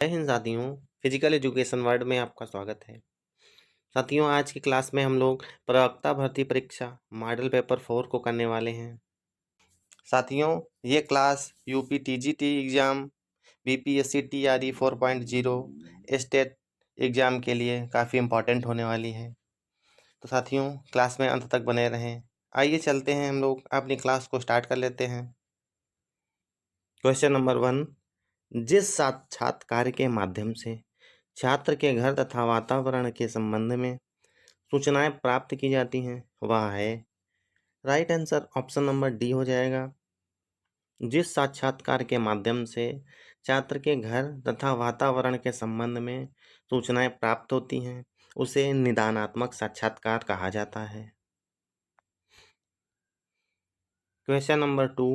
जय हिंद साथियों। Physical education world में आपका स्वागत है। साथियों, आज की क्लास में हम लोग प्रवक्ता भर्ती परीक्षा मॉडल पेपर 4 को करने वाले हैं। साथियों, ये class UP TGT exam, BPSC TRE 4.0 state exam के लिए काफ़ी इम्पॉर्टेंट होने वाली है। तो साथियों, क्लास में अंत तक बने रहें। आइए चलते हैं, हम लोग अपनी क्लास को स्टार्ट कर लेते हैं। क्वेश्चन नंबर 1, जिस साक्षात्कार के माध्यम से छात्र के घर तथा वातावरण के संबंध में सूचनाएं प्राप्त की जाती हैं वह है। Right answer option number D हो जाएगा। जिस साक्षात्कार के माध्यम से छात्र के घर तथा वातावरण के संबंध में सूचनाएं प्राप्त होती हैं उसे निदानात्मक साक्षात्कार कहा जाता है। क्वेश्चन नंबर 2,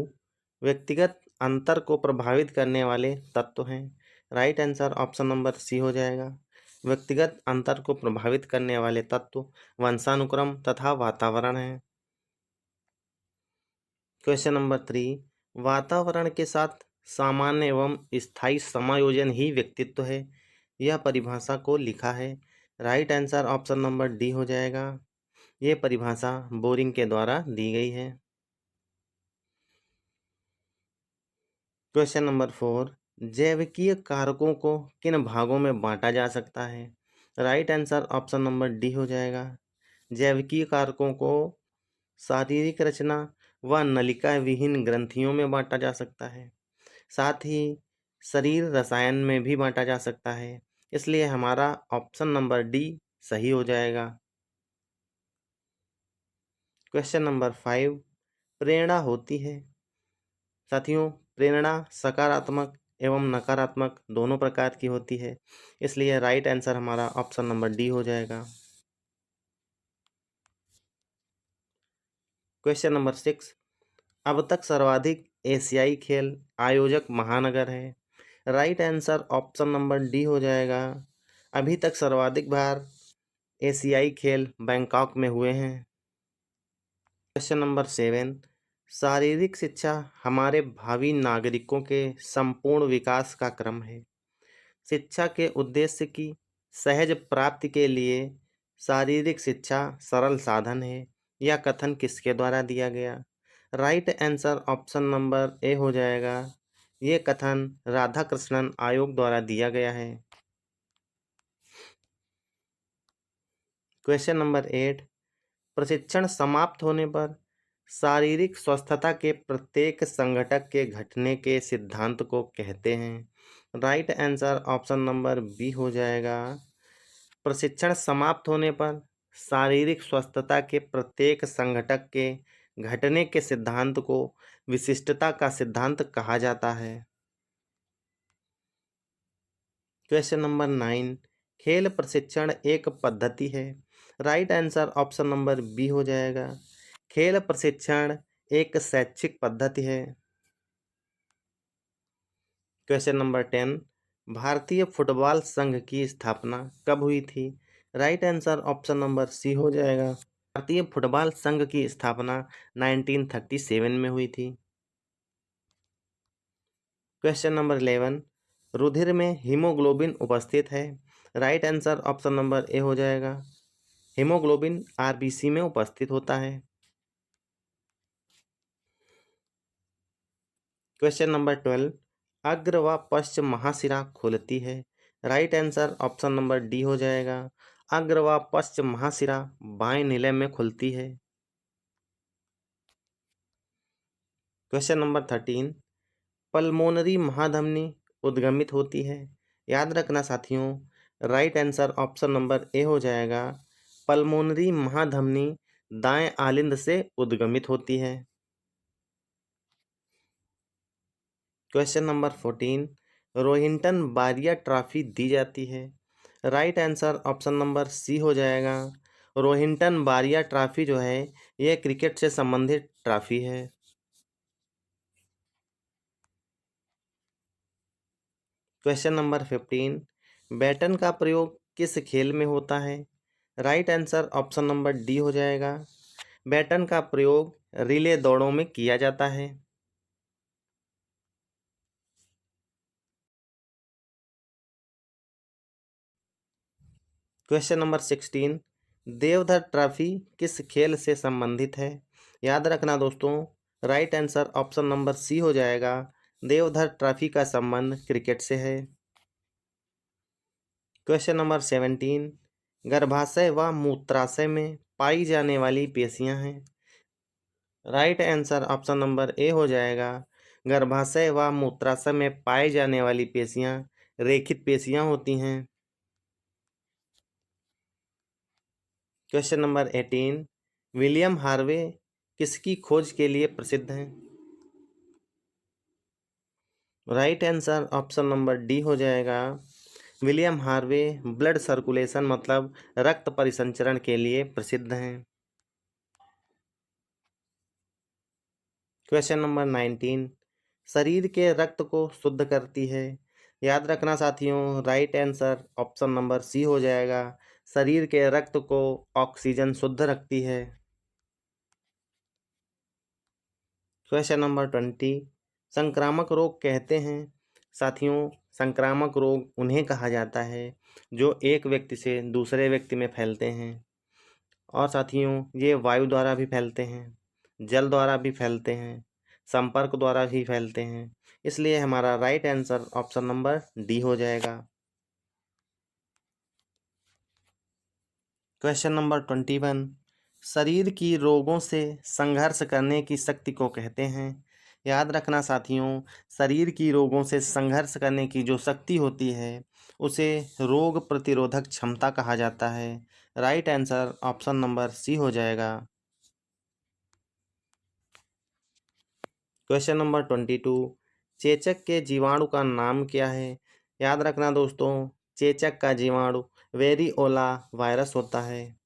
व्यक्तिगत अंतर को प्रभावित करने वाले तत्व हैं। Right answer option number C हो जाएगा। व्यक्तिगत अंतर को प्रभावित करने वाले तत्व वंशानुक्रम तथा वातावरण है। क्वेश्चन नंबर 3, वातावरण के साथ सामान्य एवं स्थायी समायोजन ही व्यक्तित्व है। यह परिभाषा को लिखा है। Right answer option number D हो जाएगा। ये परिभाषा बोरिंग के द्वारा दी गई है। क्वेश्चन नंबर 4, जैविकीय कारकों को किन भागों में बांटा जा सकता है। Right answer option number D हो जाएगा। जैविकीय कारकों को शारीरिक रचना व नलिका विहीन ग्रंथियों में बांटा जा सकता है। साथ ही शरीर रसायन में भी बांटा जा सकता है। इसलिए हमारा ऑप्शन नंबर डी सही हो जाएगा। क्वेश्चन नंबर 5, प्रेरणा होती है। साथियों, प्रेरणा सकारात्मक एवं नकारात्मक दोनों प्रकार की होती है। इसलिए राइट आंसर हमारा ऑप्शन नंबर डी हो जाएगा। क्वेश्चन नंबर 6, अब तक सर्वाधिक एशियाई खेल आयोजक महानगर है। Right answer option number D हो जाएगा। अभी तक सर्वाधिक बार एशियाई खेल बैंकॉक में हुए हैं। क्वेश्चन नंबर 7, शारीरिक शिक्षा हमारे भावी नागरिकों के संपूर्ण विकास का क्रम है। शिक्षा के उद्देश्य की सहज प्राप्ति के लिए शारीरिक शिक्षा सरल साधन है। यह कथन किसके द्वारा दिया गया। Right answer option number A हो जाएगा। ये कथन राधाकृष्णन आयोग द्वारा दिया गया है। क्वेश्चन नंबर 8, प्रशिक्षण समाप्त होने पर शारीरिक स्वस्थता के प्रत्येक संघटक के घटने के सिद्धांत को कहते हैं। Right answer option number B हो जाएगा। प्रशिक्षण समाप्त होने पर शारीरिक स्वस्थता के प्रत्येक संघटक के घटने के सिद्धांत को विशिष्टता का सिद्धांत कहा जाता है। क्वेश्चन नंबर 9, खेल प्रशिक्षण एक पद्धति है। Right answer option number B हो जाएगा। खेल प्रशिक्षण एक शैक्षिक पद्धति है। क्वेश्चन नंबर 10, भारतीय फुटबॉल संघ की स्थापना कब हुई थी। Right answer option number C हो जाएगा। भारतीय फुटबॉल संघ की स्थापना 1937 में हुई थी। क्वेश्चन नंबर 11, रुधिर में हीमोग्लोबिन उपस्थित है। Right answer option number A हो जाएगा। हीमोग्लोबिन आरबीसी में उपस्थित होता है। क्वेश्चन नंबर 12, अग्र व पश्च महाशिरा खुलती है। Right answer option number D हो जाएगा। अग्र व पश्च महाशिरा बाएं निलय में खुलती है। क्वेश्चन नंबर 13, पल्मोनरी महाधमनी उद्गमित होती है। याद रखना साथियों, right answer option number A हो जाएगा। पल्मोनरी महाधमनी दाएं आलिंद से उद्गमित होती है। Question number 14, Rohinton Baria trophy दी जाती है। Right answer option number C हो जाएगा। रोहिंटन बारिया ट्रॉफी जो है यह क्रिकेट से संबंधित ट्रॉफी है। क्वेश्चन नंबर 15, बैटन का प्रयोग किस खेल में होता है। Right answer option number D हो जाएगा। बैटन का प्रयोग रिले दौड़ों में किया जाता है। क्वेश्चन नंबर 16, देवधर ट्रॉफी किस खेल से संबंधित है? याद रखना दोस्तों, right answer option number C हो जाएगा। देवधर ट्रॉफी का संबंध क्रिकेट से है। क्वेश्चन नंबर 17, गर्भाशय व मूत्राशय में पाई जाने वाली पेशियां हैं। Right answer option number A हो जाएगा। गर्भाशय व मूत्राशय में पाई जाने वाली पेशियां रेखित पेशियां होती हैं। क्वेश्चन नंबर 18, विलियम हार्वे किसकी खोज के लिए प्रसिद्ध हैं? Right answer option number D हो जाएगा। विलियम हार्वे ब्लड सर्कुलेशन मतलब रक्त परिसंचरण के लिए प्रसिद्ध हैं। क्वेश्चन नंबर 19, शरीर के रक्त को शुद्ध करती है। याद रखना साथियों, right answer option number C हो जाएगा। शरीर के रक्त को ऑक्सीजन शुद्ध रखती है। क्वेश्चन नंबर 20, संक्रामक रोग कहते हैं। साथियों, संक्रामक रोग उन्हें कहा जाता है जो एक व्यक्ति से दूसरे व्यक्ति में फैलते हैं। और साथियों, ये वायु द्वारा भी फैलते हैं, जल द्वारा भी फैलते हैं, संपर्क द्वारा भी फैलते हैं। इसलिए हमारा right answer option number D हो जाएगा। क्वेश्चन नंबर 21, शरीर की रोगों से संघर्ष करने की शक्ति को कहते हैं। याद रखना साथियों, शरीर की रोगों से संघर्ष करने की जो शक्ति होती है उसे रोग प्रतिरोधक क्षमता कहा जाता है। Right answer option number C हो जाएगा। क्वेश्चन नंबर 22, चेचक के जीवाणु का नाम क्या है? याद रखना दोस्तों, चेचक का जीवाणु वेरिओला वायरस होता है।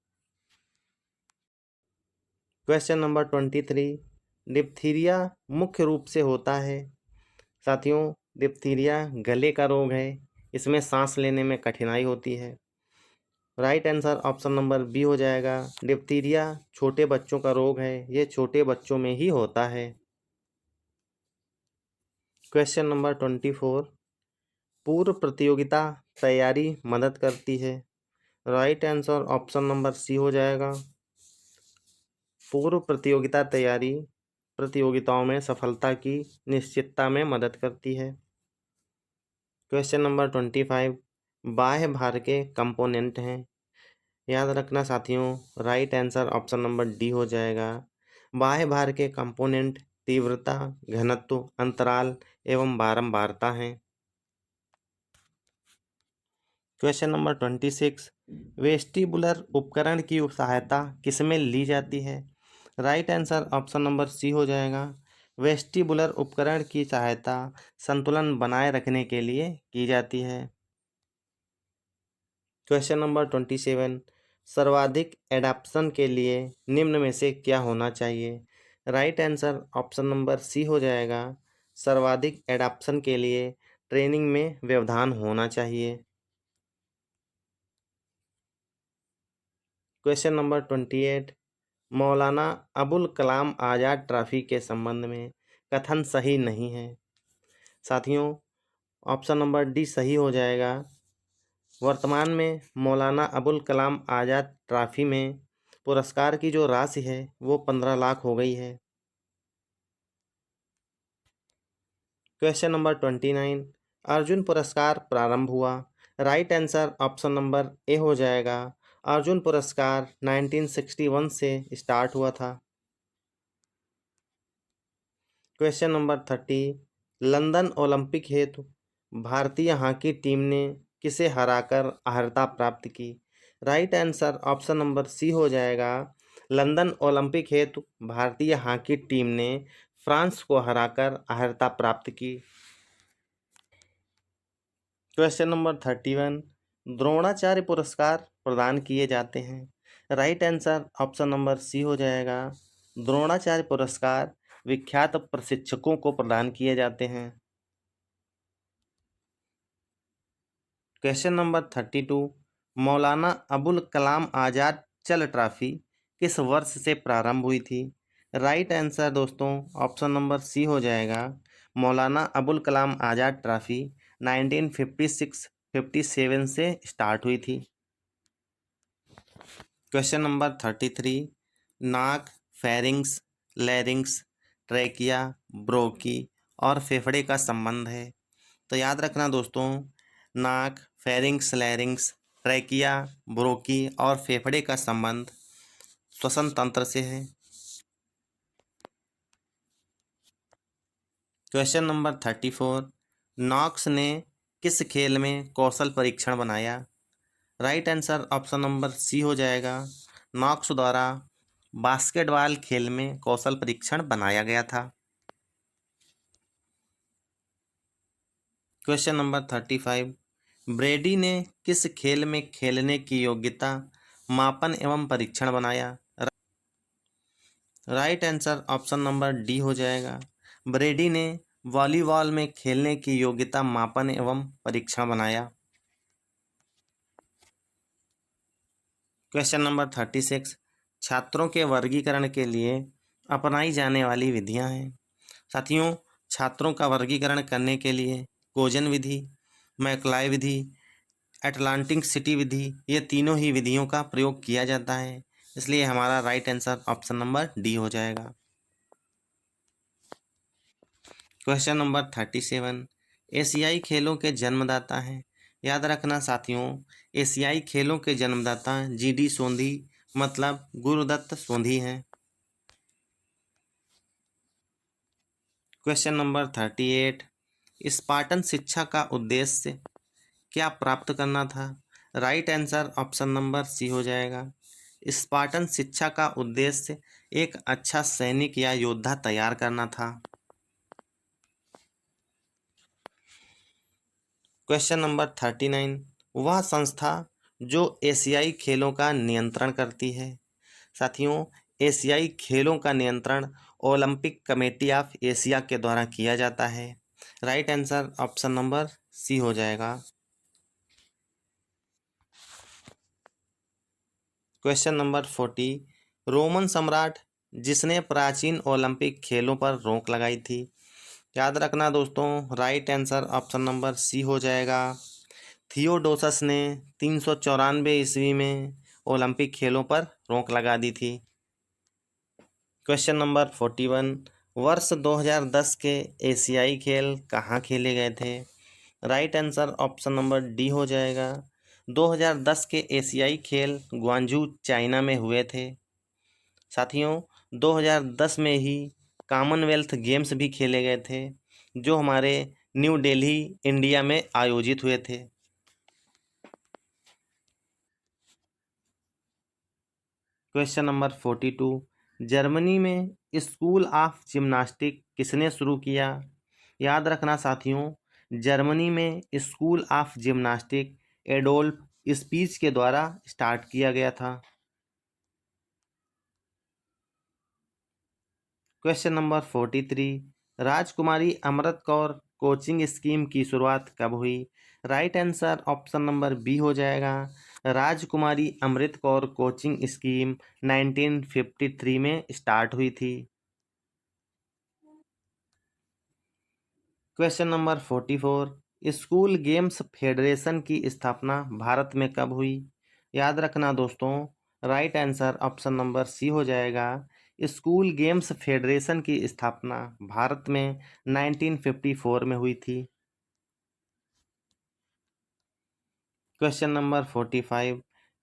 क्वेश्चन नंबर 23, डिप्थीरिया मुख्य रूप से होता है। साथियों, डिप्थीरिया गले का रोग है, इसमें सांस लेने में कठिनाई होती है। Right answer option number B हो जाएगा। डिप्थीरिया छोटे बच्चों का रोग है, ये छोटे बच्चों में ही होता है। क्वेश्चन नंबर 24, पूर्व प्रतियोगिता तैयारी मदद करती है। Right answer option number C हो जाएगा। पूर्व प्रतियोगिता तैयारी प्रतियोगिताओं में सफलता की निश्चितता में मदद करती है। क्वेश्चन नंबर 25, बाह्य भार के कंपोनेंट हैं। याद रखना साथियों, right answer option number D हो जाएगा। बाह्य भार के कंपोनेंट तीव्रता, घनत्व, अंतराल एवं बारंबारता हैं। क्वेश्चन नंबर 26, वेस्टिबुलर उपकरण की सहायता किसमें ली जाती है? Right answer option number C हो जाएगा। वेस्टिबुलर उपकरण की सहायता संतुलन बनाए रखने के लिए की जाती है। क्वेश्चन नंबर 27, सर्वाधिक एडाप्शन के लिए निम्न में से क्या होना चाहिए? Right answer option number C हो जाएगा। सर्वाधिक एडाप्शन के लिए ट्रेनिंग में व्यवधान होना चाहिए। Question number 28, Maulana Abul Kalam Azad trophy के संबंध में कथन सही नहीं है। साथियों, ऑप्शन नंबर डी सही हो जाएगा। वर्तमान में मौलाना अबुल कलाम आज़ाद ट्रॉफी में पुरस्कार की जो राशि है वो 15 लाख हो गई है। क्वेश्चन नंबर 29, अर्जुन पुरस्कार प्रारंभ हुआ। Right answer option number A हो जाएगा। अर्जुन पुरस्कार 1961 से स्टार्ट हुआ था। क्वेश्चन नंबर 30, लंदन ओलंपिक हेतु भारतीय हॉकी टीम ने किसे हराकर अर्हता प्राप्त की? Right answer option number C हो जाएगा। लंदन ओलंपिक हेतु भारतीय हॉकी टीम ने फ्रांस को हराकर अर्हता प्राप्त की। क्वेश्चन नंबर 31, द्रोणाचार्य पुरस्कार प्रदान किए जाते हैं। Right answer option number C हो जाएगा। द्रोणाचार्य पुरस्कार विख्यात प्रशिक्षकों को प्रदान किए जाते हैं। क्वेश्चन नंबर 32, मौलाना अबुल कलाम आज़ाद चल ट्रॉफी किस वर्ष से प्रारंभ हुई थी? राइट आंसर दोस्तों ऑप्शन नंबर सी हो जाएगा। मौलाना अबुल कलाम आज़ाद ट्रॉफी 1956-57 से स्टार्ट हुई थी। क्वेश्चन नंबर 33, नाक, फेरिंग्स, लैरिंग्स, ट्रैकिया, ब्रोंकी और फेफड़े का संबंध है। तो याद रखना दोस्तों, नाक, फेरिंग्स, लैरिंग्स, ट्रैकिया, ब्रोंकी और फेफड़े का संबंध श्वसन तंत्र से है। क्वेश्चन नंबर 34, नॉक्स ने किस खेल में कौशल परीक्षण बनाया? Right answer option number C हो जाएगा। नॉक्स द्वारा बास्केटबॉल खेल में कौशल परीक्षण बनाया गया था। क्वेश्चन नंबर 35, ब्रेडी ने किस खेल में खेलने की योग्यता मापन एवं परीक्षण बनाया? Right answer option number D हो जाएगा। ब्रेडी ने वॉलीबॉल में खेलने की योग्यता मापन एवं परीक्षण बनाया। क्वेश्चन नंबर 36, छात्रों के वर्गीकरण के लिए अपनाई जाने वाली विधियां हैं। साथियों, छात्रों का वर्गीकरण करने के लिए कोजन विधि, मैकॉय विधि, अटलांटिक सिटी विधि, ये तीनों ही विधियों का प्रयोग किया जाता है, इसलिए हमारा right answer option number D हो जाएगा। क्वेश्चन नंबर 37, एशियाई खेलों के जन्मदाता हैं। याद रखना साथियों, एशियाई खेलों के जन्मदाता जीडी सोंधी मतलब गुरुदत्त सोंधी हैं। क्वेश्चन नंबर 38, स्पार्टन शिक्षा का उद्देश्य क्या प्राप्त करना था? Right answer option number C हो जाएगा। स्पार्टन शिक्षा का उद्देश्य एक अच्छा सैनिक या योद्धा तैयार करना था। क्वेश्चन नंबर 39, वह संस्था जो एशियाई खेलों का नियंत्रण करती है। साथियों, एशियाई खेलों का नियंत्रण ओलंपिक कमेटी ऑफ एशिया के द्वारा किया जाता है। Right answer option number C हो जाएगा। क्वेश्चन नंबर 40, रोमन सम्राट जिसने प्राचीन ओलंपिक खेलों पर रोक लगाई थी। याद रखना दोस्तों, right answer option number C हो जाएगा। थियोडोसस ने 394 ईस्वी में ओलंपिक खेलों पर रोक लगा दी थी। क्वेश्चन नंबर 41, वर्ष 2010 के एशियाई खेल कहाँ खेले गए थे? Right answer option number D हो जाएगा। 2010 के एशियाई खेल ग्वांजू चाइना में हुए थे। साथियों, 2010 में ही कॉमनवेल्थ गेम्स भी खेले गए थे, जो हमारे न्यू दिल्ली इंडिया में आयोजित हुए थे। क्वेश्चन नंबर 42, जर्मनी में स्कूल ऑफ जिम्नास्टिक किसने शुरू किया? याद रखना साथियों, जर्मनी में school of gymnastic Adolf speech के द्वारा स्टार्ट किया गया था। क्वेश्चन नंबर 43, राजकुमारी अमृत कौर कोचिंग स्कीम की शुरुआत कब हुई? Right answer option number B हो जाएगा। राजकुमारी अमृत कौर कोचिंग स्कीम 1953 में स्टार्ट हुई थी। Question number 44, school games federation की स्थापना भारत में कब हुई? याद रखना दोस्तों, right answer option number C हो जाएगा। स्कूल गेम्स फेडरेशन की स्थापना भारत में 1954 में हुई थी। क्वेश्चन नंबर 45,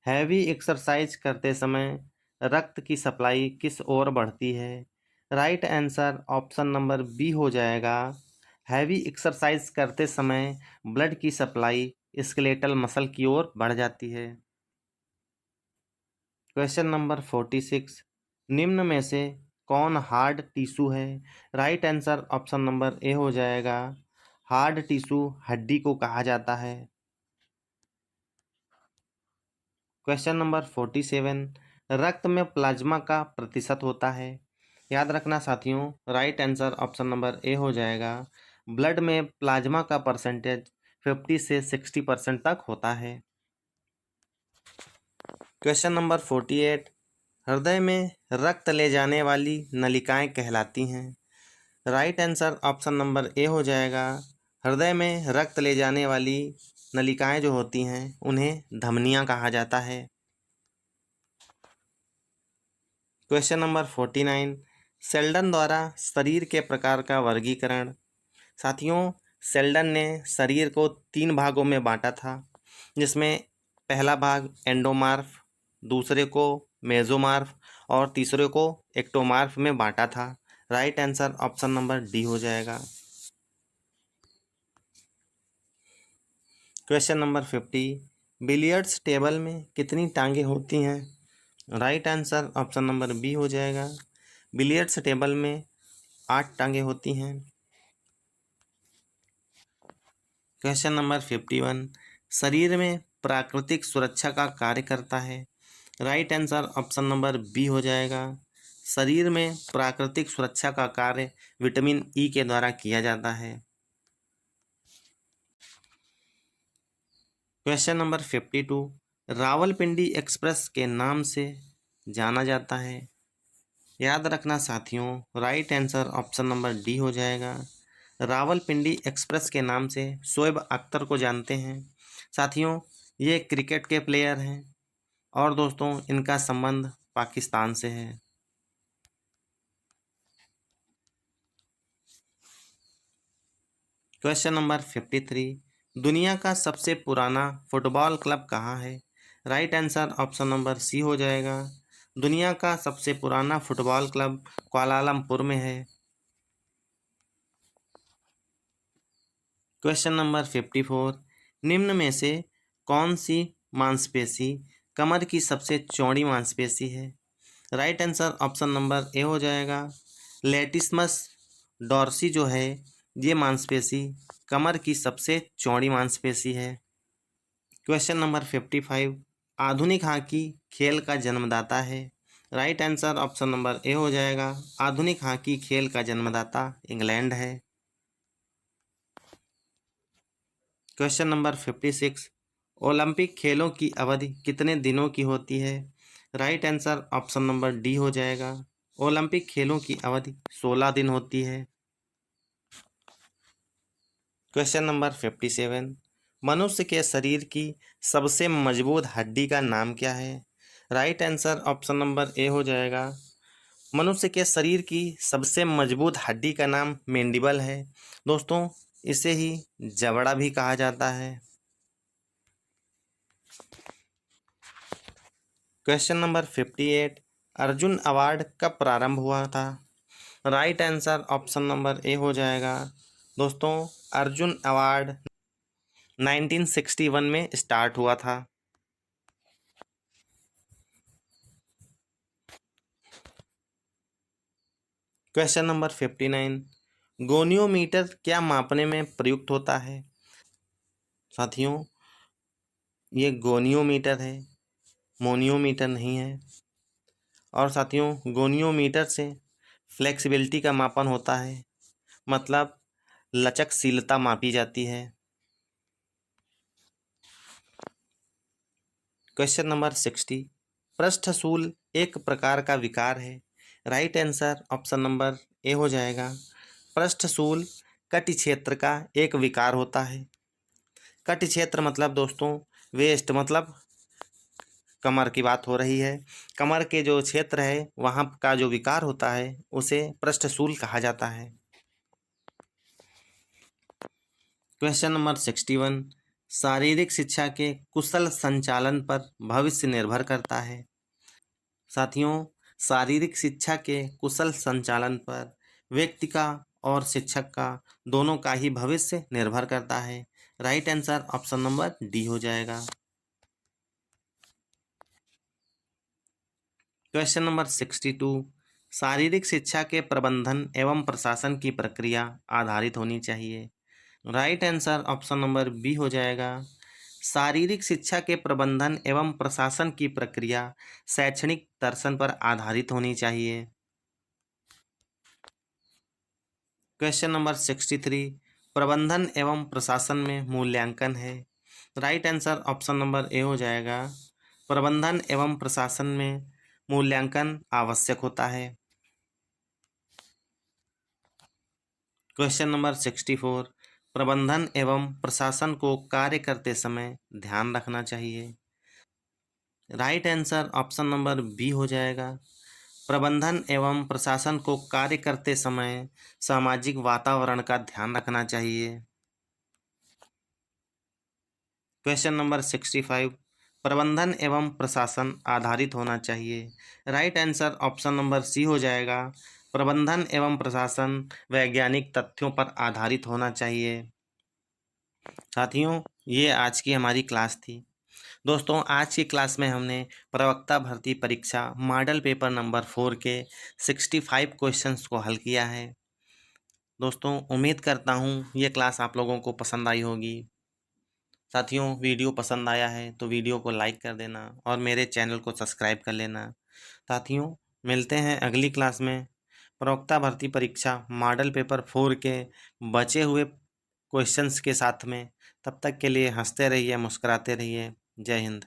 हैवी एक्सरसाइज करते समय रक्त की सप्लाई किस ओर बढ़ती है? Right answer option number B हो जाएगा। हैवी एक्सरसाइज करते समय ब्लड की सप्लाई स्केलेटल मसल की ओर बढ़ जाती है। क्वेश्चन नंबर 46, निम्न में से कौन हार्ड टिश्यू है? Right answer option number A हो जाएगा। हार्ड टिश्यू हड्डी को कहा जाता है। क्वेश्चन नंबर 47, रक्त में प्लाज्मा का प्रतिशत होता है। याद रखना साथियों, right answer option number A हो जाएगा। ब्लड में प्लाज्मा का परसेंटेज 50 से 60% तक होता है। क्वेश्चन नंबर 48, हृदय में रक्त ले जाने वाली नलिकाएं कहलाती हैं। Right answer option number A हो जाएगा। हृदय में रक्त ले जाने वाली नलिकाएं जो होती हैं उन्हें धमनियां कहा जाता है। क्वेश्चन नंबर 49, सेल्डन द्वारा शरीर के प्रकार का वर्गीकरण। साथियों, सेल्डन ने शरीर को 3 भागों में बांटा था, जिसमें पहला भाग एंडोमार्फ, दूसरे को मेसोमार्फ और तीसरे को एक्टोमार्फ में बांटा था। Right answer option number D हो जाएगा। क्वेश्चन नंबर 50, बिलियर्ड्स टेबल में कितनी टांगें होती हैं? Right answer option number B हो जाएगा। बिलियर्ड्स टेबल में 8 टांगें होती हैं। क्वेश्चन नंबर 51, शरीर में प्राकृतिक सुरक्षा का कार्य करता है। Right answer option number B हो जाएगा। शरीर में प्राकृतिक सुरक्षा का कार्य विटामिन ई के द्वारा किया जाता है। क्वेश्चन नंबर 52, रावलपिंडी एक्सप्रेस के नाम से जाना जाता है। याद रखना साथियों, right answer option number D हो जाएगा। रावलपिंडी एक्सप्रेस के नाम से शोएब अख्तर को जानते हैं। साथियों, ये क्रिकेट के प्लेयर हैं और दोस्तों इनका संबंध पाकिस्तान से है। क्वेश्चन नंबर 53, दुनिया का सबसे पुराना फुटबॉल क्लब कहाँ है? Right answer option number C हो जाएगा। दुनिया का सबसे पुराना फुटबॉल क्लब कुआलालंपुर में है। क्वेश्चन नंबर 54, निम्न में से कौन सी मांसपेशी कमर की सबसे चौड़ी मांसपेशी है? Right answer option number A हो जाएगा। लेटिसमस डॉर्सी जो है, ये मांसपेशी कमर की सबसे चौड़ी मांसपेशी है। क्वेश्चन नंबर 55, आधुनिक हॉकी खेल का जन्मदाता है। Right answer option number A हो जाएगा। आधुनिक हॉकी खेल का जन्मदाता इंग्लैंड है। क्वेश्चन नंबर 56, ओलंपिक खेलों की अवधि कितने दिनों की होती है? Right answer option number D हो जाएगा। ओलंपिक खेलों की अवधि 16 दिन होती है। क्वेश्चन नंबर 57, मनुष्य के शरीर की सबसे मजबूत हड्डी का नाम क्या है? Right answer option number A हो जाएगा। मनुष्य के शरीर की सबसे मजबूत हड्डी का नाम मैंडिबल है। दोस्तों, इसे ही जबड़ा भी कहा जाता है। क्वेश्चन नंबर 58, अर्जुन अवार्ड कब प्रारंभ हुआ था? Right answer option number A हो जाएगा। दोस्तों, अर्जुन अवार्ड 1961 में स्टार्ट हुआ था। क्वेश्चन नंबर 59, गोनियोमीटर क्या मापने में प्रयुक्त होता है? साथियों, ये गोनियोमीटर है, मोनियोमीटर नहीं है। और साथियों, गोनियोमीटर से फ्लेक्सिबिलिटी का मापन होता है, मतलब लचकशीलता मापी जाती है। क्वेश्चन नंबर 60, पृष्ठशूल एक प्रकार का विकार है। Right answer option number A हो जाएगा। पृष्ठशूल कटी क्षेत्र का एक विकार होता है। कटी क्षेत्र मतलब दोस्तों वेस्ट, मतलब कमर की बात हो रही है। कमर के जो क्षेत्र है वहाँ का जो विकार होता है उसे पृष्ठशूल कहा जाता है। क्वेश्चन नंबर 61, शारीरिक शिक्षा के कुशल संचालन पर भविष्य निर्भर करता है। साथियों, शारीरिक शिक्षा के कुशल संचालन पर व्यक्ति का और शिक्षक का दोनों का ही भविष्य निर्भर करता है। Right answer option number D हो जाएगा। क्वेश्चन नंबर 62, शारीरिक शिक्षा के प्रबंधन एवं प्रशासन की प्रक्रिया आधारित होनी चाहिए। Right answer option number B हो जाएगा। शारीरिक शिक्षा के प्रबंधन एवं प्रशासन की प्रक्रिया शैक्षणिक दर्शन पर आधारित होनी चाहिए। क्वेश्चन नंबर 63, प्रबंधन एवं प्रशासन में मूल्यांकन है। Right answer option number A हो जाएगा। प्रबंधन एवं प्रशासन में मूल्यांकन आवश्यक होता है। क्वेश्चन नंबर 64, प्रबंधन एवं प्रशासन को कार्य करते समय ध्यान रखना चाहिए। Right answer option number B हो जाएगा। प्रबंधन एवं प्रशासन को कार्य करते समय सामाजिक वातावरण का ध्यान रखना चाहिए। क्वेश्चन नंबर 65, प्रबंधन एवं प्रशासन आधारित होना चाहिए। Right answer option number C हो जाएगा, प्रबंधन एवं प्रशासन वैज्ञानिक तथ्यों पर आधारित होना चाहिए। साथियों, ये आज की हमारी क्लास थी। दोस्तों, आज की क्लास में हमने प्रवक्ता भर्ती परीक्षा मॉडल पेपर नंबर 4 के 65 क्वेश्चंस को हल किया है। दोस्तों, उम्मीद करता हूँ ये क्लास आप लोगों को पसंद आई होगी। साथियों, वीडियो पसंद आया है तो वीडियो को लाइक कर देना और मेरे चैनल को सब्सक्राइब कर लेना। साथियों, मिलते हैं अगली क्लास में प्रवक्ता भर्ती परीक्षा मॉडल पेपर 4 के बचे हुए क्वेश्चंस के साथ में। तब तक के लिए हंसते रहिए, मुस्कुराते रहिए। जय हिंद।